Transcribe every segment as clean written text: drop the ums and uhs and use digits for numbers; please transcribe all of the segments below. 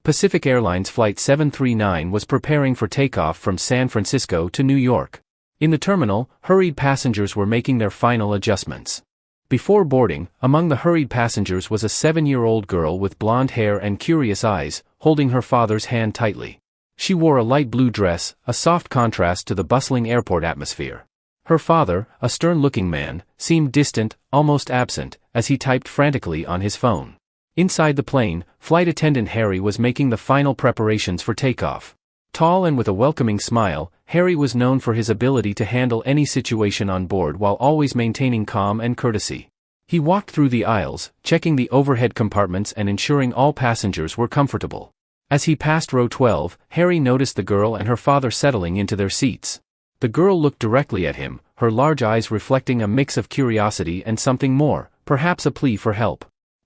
Pacific Airlines Flight 739 was preparing for takeoff from San Francisco to New York. In the terminal, hurried passengers were making their final adjustments. Before boarding, among the hurried passengers was a 7-year-old girl with blonde hair and curious eyes, holding her father's hand tightly. She wore a light blue dress, a soft contrast to the bustling airport atmosphere. Her father, a stern-looking man, seemed distant, almost absent, as he typed frantically on his phone. Inside the plane, flight attendant Harry was making the final preparations for takeoff. Tall and with a welcoming smile, Harry was known for his ability to handle any situation on board while always maintaining calm and courtesy. He walked through the aisles, checking the overhead compartments and ensuring all passengers were comfortable. As he passed row 12, Harry noticed the girl and her father settling into their seats. The girl looked directly at him, her large eyes reflecting a mix of curiosity and something more, perhaps a plea for help.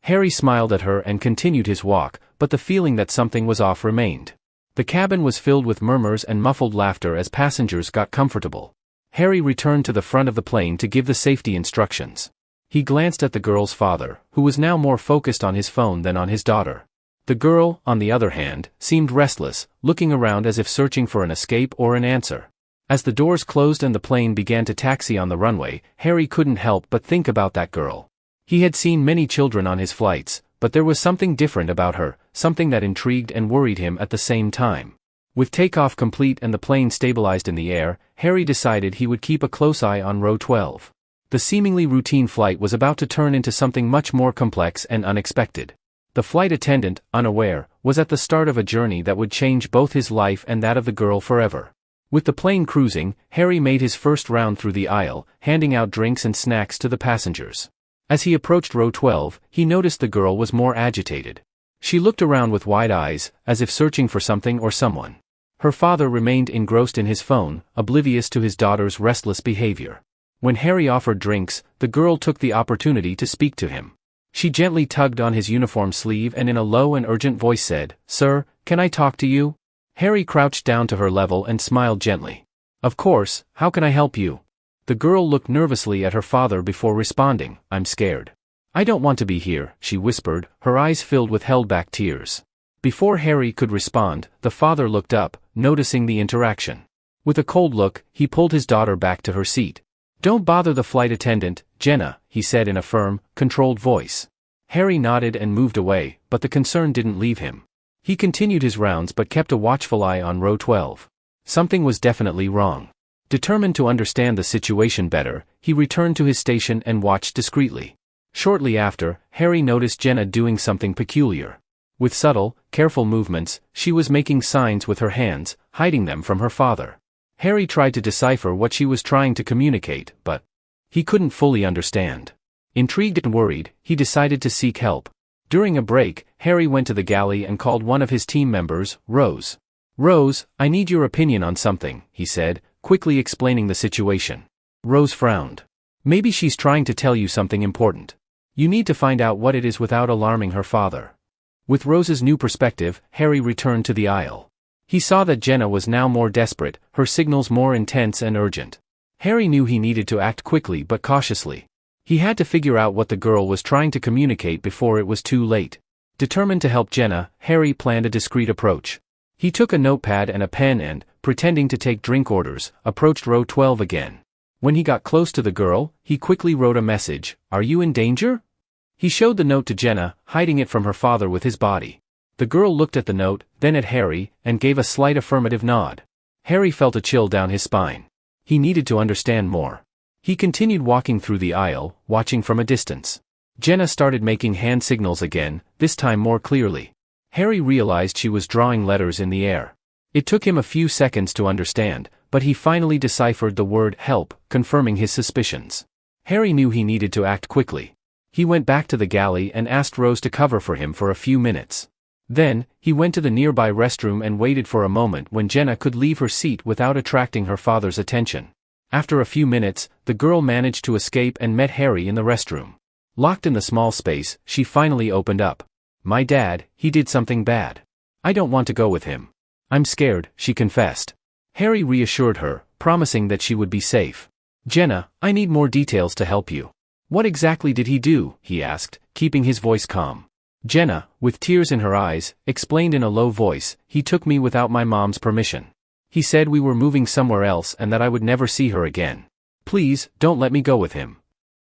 Harry smiled at her and continued his walk, but the feeling that something was off remained. The cabin was filled with murmurs and muffled laughter as passengers got comfortable. Harry returned to the front of the plane to give the safety instructions. He glanced at the girl's father, who was now more focused on his phone than on his daughter. The girl, on the other hand, seemed restless, looking around as if searching for an escape or an answer. As the doors closed and the plane began to taxi on the runway, Harry couldn't help but think about that girl. He had seen many children on his flights, but there was something different about her, something that intrigued and worried him at the same time. With takeoff complete and the plane stabilized in the air, Harry decided he would keep a close eye on row 12. The seemingly routine flight was about to turn into something much more complex and unexpected. The flight attendant, unaware, was at the start of a journey that would change both his life and that of the girl forever. With the plane cruising, Harry made his first round through the aisle, handing out drinks and snacks to the passengers. As he approached row 12, he noticed the girl was more agitated. She looked around with wide eyes, as if searching for something or someone. Her father remained engrossed in his phone, oblivious to his daughter's restless behavior. When Harry offered drinks, the girl took the opportunity to speak to him. She gently tugged on his uniform sleeve and in a low and urgent voice said, "Sir, can I talk to you?" Harry crouched down to her level and smiled gently. "Of course, how can I help you?" The girl looked nervously at her father before responding, "I'm scared. I don't want to be here," she whispered, her eyes filled with held-back tears. Before Harry could respond, the father looked up, noticing the interaction. With a cold look, he pulled his daughter back to her seat. "Don't bother the flight attendant, Jenna," he said in a firm, controlled voice. Harry nodded and moved away, but the concern didn't leave him. He continued his rounds but kept a watchful eye on row 12. Something was definitely wrong. Determined to understand the situation better, he returned to his station and watched discreetly. Shortly after, Harry noticed Jenna doing something peculiar. With subtle, careful movements, she was making signs with her hands, hiding them from her father. Harry tried to decipher what she was trying to communicate, but he couldn't fully understand. Intrigued and worried, he decided to seek help. During a break, Harry went to the galley and called one of his team members, Rose. "Rose, I need your opinion on something," he said, quickly explaining the situation. Rose frowned. "Maybe she's trying to tell you something important. You need to find out what it is without alarming her father." With Rose's new perspective, Harry returned to the aisle. He saw that Jenna was now more desperate, her signals more intense and urgent. Harry knew he needed to act quickly but cautiously. He had to figure out what the girl was trying to communicate before it was too late. Determined to help Jenna, Harry planned a discreet approach. He took a notepad and a pen and, pretending to take drink orders, approached row 12 again. When he got close to the girl, he quickly wrote a message, "Are you in danger?" He showed the note to Jenna, hiding it from her father with his body. The girl looked at the note, then at Harry, and gave a slight affirmative nod. Harry felt a chill down his spine. He needed to understand more. He continued walking through the aisle, watching from a distance. Jenna started making hand signals again, this time more clearly. Harry realized she was drawing letters in the air. It took him a few seconds to understand, but he finally deciphered the word help, confirming his suspicions. Harry knew he needed to act quickly. He went back to the galley and asked Rose to cover for him for a few minutes. Then, he went to the nearby restroom and waited for a moment when Jenna could leave her seat without attracting her father's attention. After a few minutes, the girl managed to escape and met Harry in the restroom. Locked in the small space, she finally opened up. "My dad, he did something bad. I don't want to go with him. I'm scared," she confessed. Harry reassured her, promising that she would be safe. "Jenna, I need more details to help you." "What exactly did he do?" he asked, keeping his voice calm. Jenna, with tears in her eyes, explained in a low voice, "He took me without my mom's permission. He said we were moving somewhere else and that I would never see her again. Please, don't let me go with him."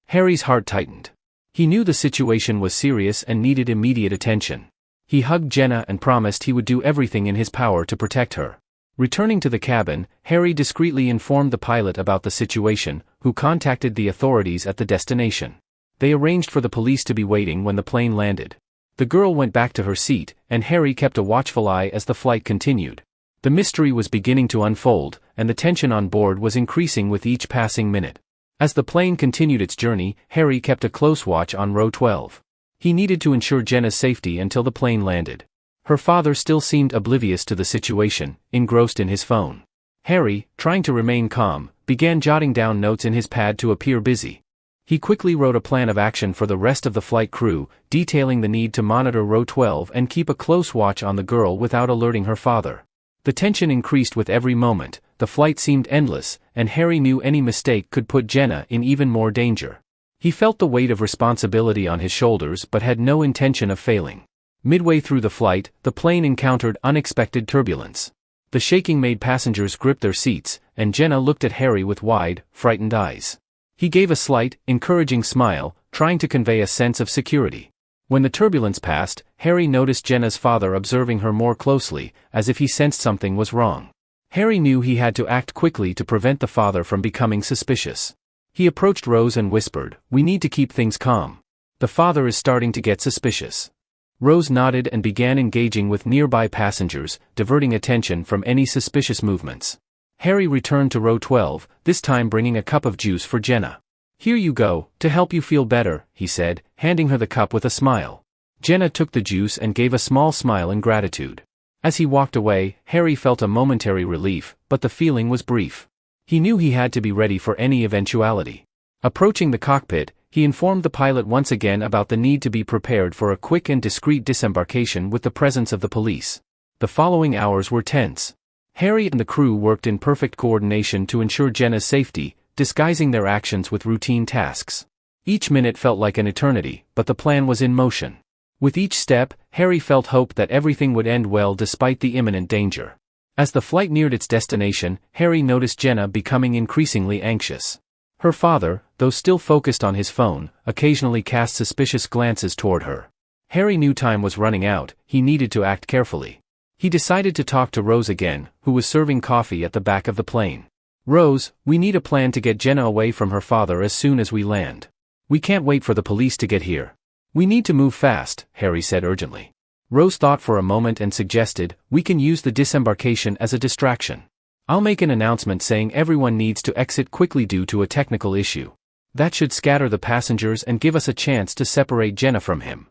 Harry's heart tightened. He knew the situation was serious and needed immediate attention. He hugged Jenna and promised he would do everything in his power to protect her. Returning to the cabin, Harry discreetly informed the pilot about the situation, who contacted the authorities at the destination. They arranged for the police to be waiting when the plane landed. The girl went back to her seat, and Harry kept a watchful eye as the flight continued. The mystery was beginning to unfold, and the tension on board was increasing with each passing minute. As the plane continued its journey, Harry kept a close watch on row 12. He needed to ensure Jenna's safety until the plane landed. Her father still seemed oblivious to the situation, engrossed in his phone. Harry, trying to remain calm, began jotting down notes in his pad to appear busy. He quickly wrote a plan of action for the rest of the flight crew, detailing the need to monitor row 12 and keep a close watch on the girl without alerting her father. The tension increased with every moment, the flight seemed endless, and Harry knew any mistake could put Jenna in even more danger. He felt the weight of responsibility on his shoulders but had no intention of failing. Midway through the flight, the plane encountered unexpected turbulence. The shaking made passengers grip their seats, and Jenna looked at Harry with wide, frightened eyes. He gave a slight, encouraging smile, trying to convey a sense of security. When the turbulence passed, Harry noticed Jenna's father observing her more closely, as if he sensed something was wrong. Harry knew he had to act quickly to prevent the father from becoming suspicious. He approached Rose and whispered, "We need to keep things calm. The father is starting to get suspicious." Rose nodded and began engaging with nearby passengers, diverting attention from any suspicious movements. Harry returned to row 12, this time bringing a cup of juice for Jenna. "Here you go, to help you feel better," he said, handing her the cup with a smile. Jenna took the juice and gave a small smile in gratitude. As he walked away, Harry felt a momentary relief, but the feeling was brief. He knew he had to be ready for any eventuality. Approaching the cockpit, he informed the pilot once again about the need to be prepared for a quick and discreet disembarkation with the presence of the police. The following hours were tense. Harry and the crew worked in perfect coordination to ensure Jenna's safety, disguising their actions with routine tasks. Each minute felt like an eternity, but the plan was in motion. With each step, Harry felt hope that everything would end well despite the imminent danger. As the flight neared its destination, Harry noticed Jenna becoming increasingly anxious. Her father, though still focused on his phone, occasionally cast suspicious glances toward her. Harry knew time was running out, he needed to act carefully. He decided to talk to Rose again, who was serving coffee at the back of the plane. "Rose, we need a plan to get Jenna away from her father as soon as we land. We can't wait for the police to get here. We need to move fast," Harry said urgently. Rose thought for a moment and suggested, "We can use the disembarkation as a distraction. I'll make an announcement saying everyone needs to exit quickly due to a technical issue. That should scatter the passengers and give us a chance to separate Jenna from him."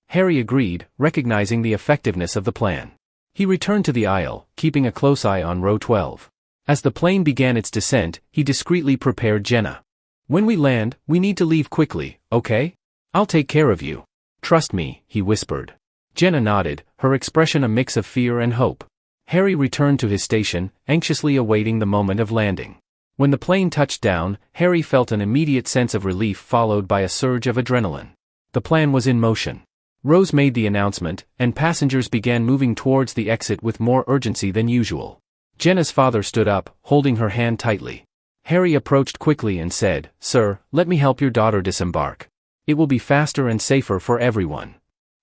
Harry agreed, recognizing the effectiveness of the plan. He returned to the aisle, keeping a close eye on row 12. As the plane began its descent, he discreetly prepared Jenna. "When we land, we need to leave quickly, okay? I'll take care of you. Trust me," he whispered. Jenna nodded, her expression a mix of fear and hope. Harry returned to his station, anxiously awaiting the moment of landing. When the plane touched down, Harry felt an immediate sense of relief followed by a surge of adrenaline. The plan was in motion. Rose made the announcement, and passengers began moving towards the exit with more urgency than usual. Jenna's father stood up, holding her hand tightly. Harry approached quickly and said, "Sir, let me help your daughter disembark. It will be faster and safer for everyone."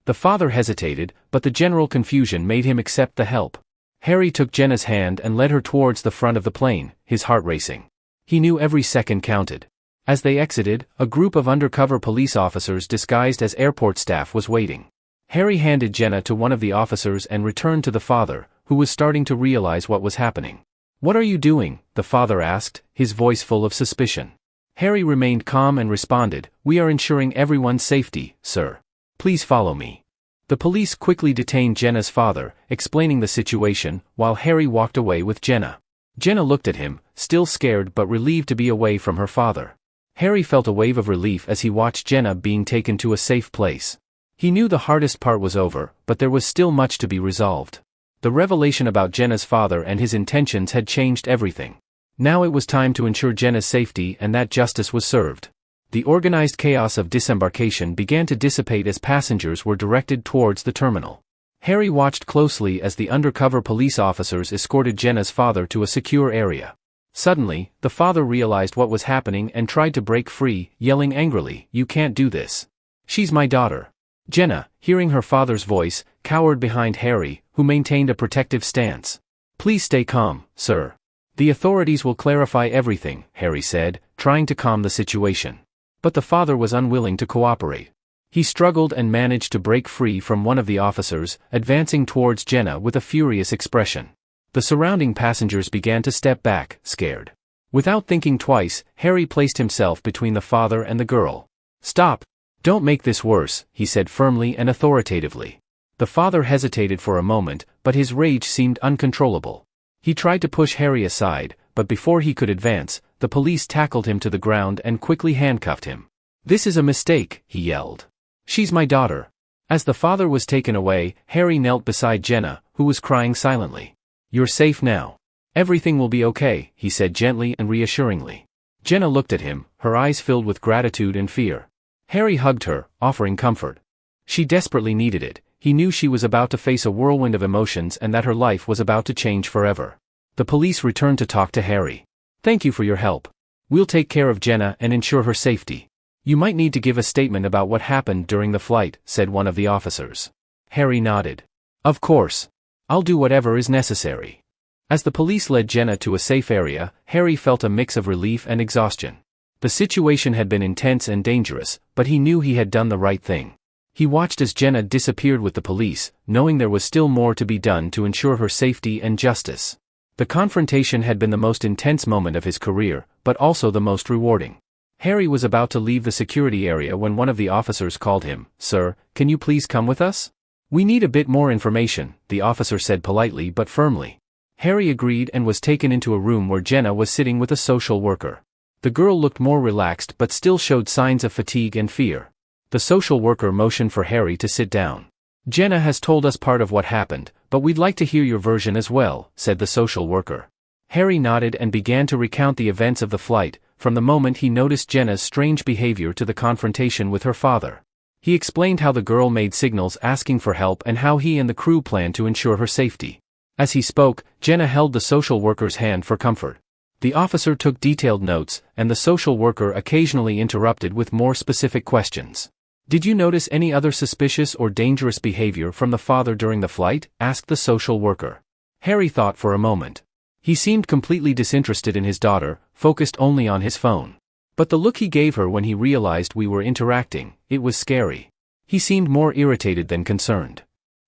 The father hesitated, but the general confusion made him accept the help. Harry took Jenna's hand and led her towards the front of the plane, his heart racing. He knew every second counted. As they exited, a group of undercover police officers disguised as airport staff was waiting. Harry handed Jenna to one of the officers and returned to the father, who was starting to realize what was happening. "What are you doing?" the father asked, his voice full of suspicion. Harry remained calm and responded, "We are ensuring everyone's safety, sir. Please follow me." The police quickly detained Jenna's father, explaining the situation, while Harry walked away with Jenna. Jenna looked at him, still scared but relieved to be away from her father. Harry felt a wave of relief as he watched Jenna being taken to a safe place. He knew the hardest part was over, but there was still much to be resolved. The revelation about Jenna's father and his intentions had changed everything. Now it was time to ensure Jenna's safety and that justice was served. The organized chaos of disembarkation began to dissipate as passengers were directed towards the terminal. Harry watched closely as the undercover police officers escorted Jenna's father to a secure area. Suddenly, the father realized what was happening and tried to break free, yelling angrily, "You can't do this. She's my daughter." Jenna, hearing her father's voice, cowered behind Harry, who maintained a protective stance. "Please stay calm, sir. The authorities will clarify everything," Harry said, trying to calm the situation. But the father was unwilling to cooperate. He struggled and managed to break free from one of the officers, advancing towards Jenna with a furious expression. The surrounding passengers began to step back, scared. Without thinking twice, Harry placed himself between the father and the girl. "Stop! Don't make this worse," he said firmly and authoritatively. The father hesitated for a moment, but his rage seemed uncontrollable. He tried to push Harry aside, but before he could advance, the police tackled him to the ground and quickly handcuffed him. "This is a mistake," he yelled. "She's my daughter." As the father was taken away, Harry knelt beside Jenna, who was crying silently. "You're safe now. Everything will be okay," he said gently and reassuringly. Jenna looked at him, her eyes filled with gratitude and fear. Harry hugged her, offering comfort. She desperately needed it. He knew she was about to face a whirlwind of emotions and that her life was about to change forever. The police returned to talk to Harry. "Thank you for your help. We'll take care of Jenna and ensure her safety. You might need to give a statement about what happened during the flight," said one of the officers. Harry nodded. "Of course. I'll do whatever is necessary." As the police led Jenna to a safe area, Harry felt a mix of relief and exhaustion. The situation had been intense and dangerous, but he knew he had done the right thing. He watched as Jenna disappeared with the police, knowing there was still more to be done to ensure her safety and justice. The confrontation had been the most intense moment of his career, but also the most rewarding. Harry was about to leave the security area when one of the officers called him. "Sir, can you please come with us? We need a bit more information," the officer said politely but firmly. Harry agreed and was taken into a room where Jenna was sitting with a social worker. The girl looked more relaxed but still showed signs of fatigue and fear. The social worker motioned for Harry to sit down. "Jenna has told us part of what happened, but we'd like to hear your version as well," said the social worker. Harry nodded and began to recount the events of the flight, from the moment he noticed Jenna's strange behavior to the confrontation with her father. He explained how the girl made signals asking for help and how he and the crew planned to ensure her safety. As he spoke, Jenna held the social worker's hand for comfort. The officer took detailed notes, and the social worker occasionally interrupted with more specific questions. "Did you notice any other suspicious or dangerous behavior from the father during the flight?" asked the social worker. Harry thought for a moment. He seemed completely disinterested in his daughter, focused only on his phone. But the look he gave her when he realized we were interacting, it was scary. He seemed more irritated than concerned.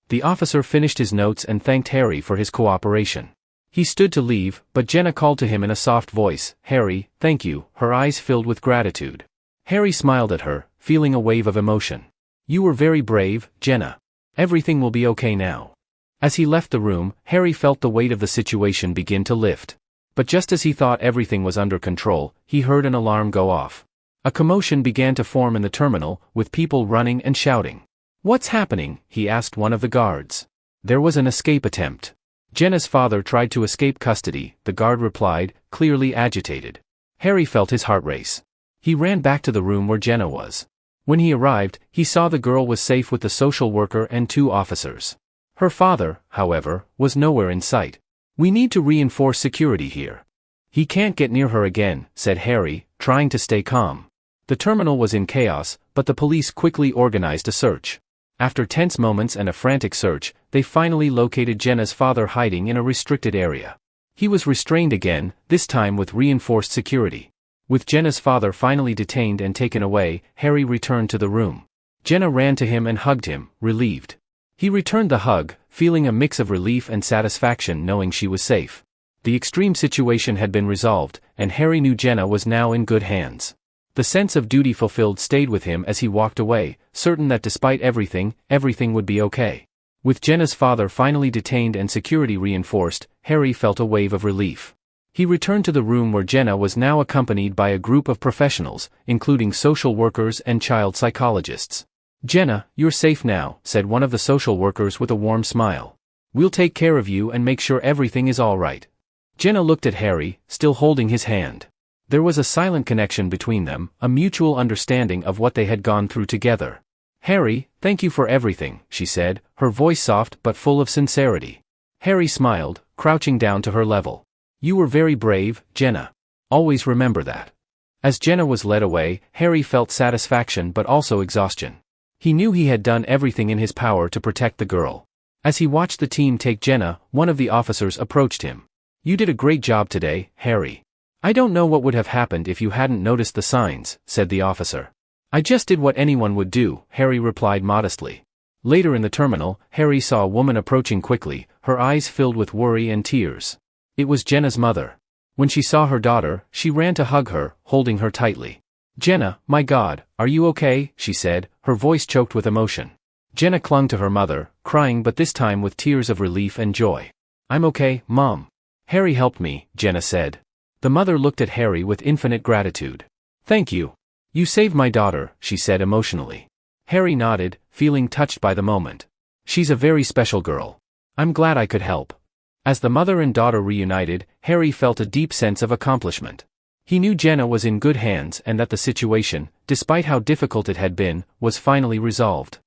The officer finished his notes and thanked Harry for his cooperation. He stood to leave, but Jenna called to him in a soft voice, "Harry, thank you," her eyes filled with gratitude. Harry smiled at her, feeling a wave of emotion. "You were very brave, Jenna. Everything will be okay now." As he left the room, Harry felt the weight of the situation begin to lift. But just as he thought everything was under control, he heard an alarm go off. A commotion began to form in the terminal, with people running and shouting. "What's happening?" he asked one of the guards. "There was an escape attempt. Jenna's father tried to escape custody," the guard replied, clearly agitated. Harry felt his heart race. He ran back to the room where Jenna was. When he arrived, he saw the girl was safe with the social worker and 2 officers. Her father, however, was nowhere in sight. "We need to reinforce security here. He can't get near her again," said Harry, trying to stay calm. The terminal was in chaos, but the police quickly organized a search. After tense moments and a frantic search, they finally located Jenna's father hiding in a restricted area. He was restrained again, this time with reinforced security. With Jenna's father finally detained and taken away, Harry returned to the room. Jenna ran to him and hugged him, relieved. He returned the hug, feeling a mix of relief and satisfaction knowing she was safe. The extreme situation had been resolved, and Harry knew Jenna was now in good hands. The sense of duty fulfilled stayed with him as he walked away, certain that despite everything, everything would be okay. With Jenna's father finally detained and security reinforced, Harry felt a wave of relief. He returned to the room where Jenna was now accompanied by a group of professionals, including social workers and child psychologists. "Jenna, you're safe now," said one of the social workers with a warm smile. "We'll take care of you and make sure everything is all right." Jenna looked at Harry, still holding his hand. There was a silent connection between them, a mutual understanding of what they had gone through together. "Harry, thank you for everything," she said, her voice soft but full of sincerity. Harry smiled, crouching down to her level. "You were very brave, Jenna. Always remember that." As Jenna was led away, Harry felt satisfaction but also exhaustion. He knew he had done everything in his power to protect the girl. As he watched the team take Jenna, one of the officers approached him. "You did a great job today, Harry." "I don't know what would have happened if you hadn't noticed the signs," said the officer. "I just did what anyone would do," Harry replied modestly. Later in the terminal, Harry saw a woman approaching quickly, her eyes filled with worry and tears. It was Jenna's mother. When she saw her daughter, she ran to hug her, holding her tightly. "Jenna, my God, are you okay?" she said, her voice choked with emotion. Jenna clung to her mother, crying but this time with tears of relief and joy. "I'm okay, Mom. Harry helped me," Jenna said. The mother looked at Harry with infinite gratitude. "Thank you. You saved my daughter," she said emotionally. Harry nodded, feeling touched by the moment. "She's a very special girl. I'm glad I could help." As the mother and daughter reunited, Harry felt a deep sense of accomplishment. He knew Jenna was in good hands and that the situation, despite how difficult it had been, was finally resolved.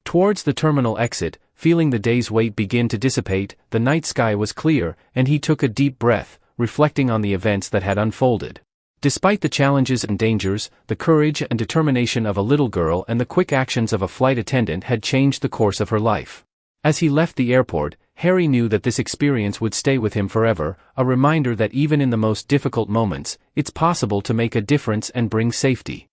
Towards the terminal exit, feeling the day's weight begin to dissipate, the night sky was clear, and he took a deep breath, reflecting on the events that had unfolded. Despite the challenges and dangers, the courage and determination of a little girl and the quick actions of a flight attendant had changed the course of her life. As he left the airport, Harry knew that this experience would stay with him forever, a reminder that even in the most difficult moments, it's possible to make a difference and bring safety.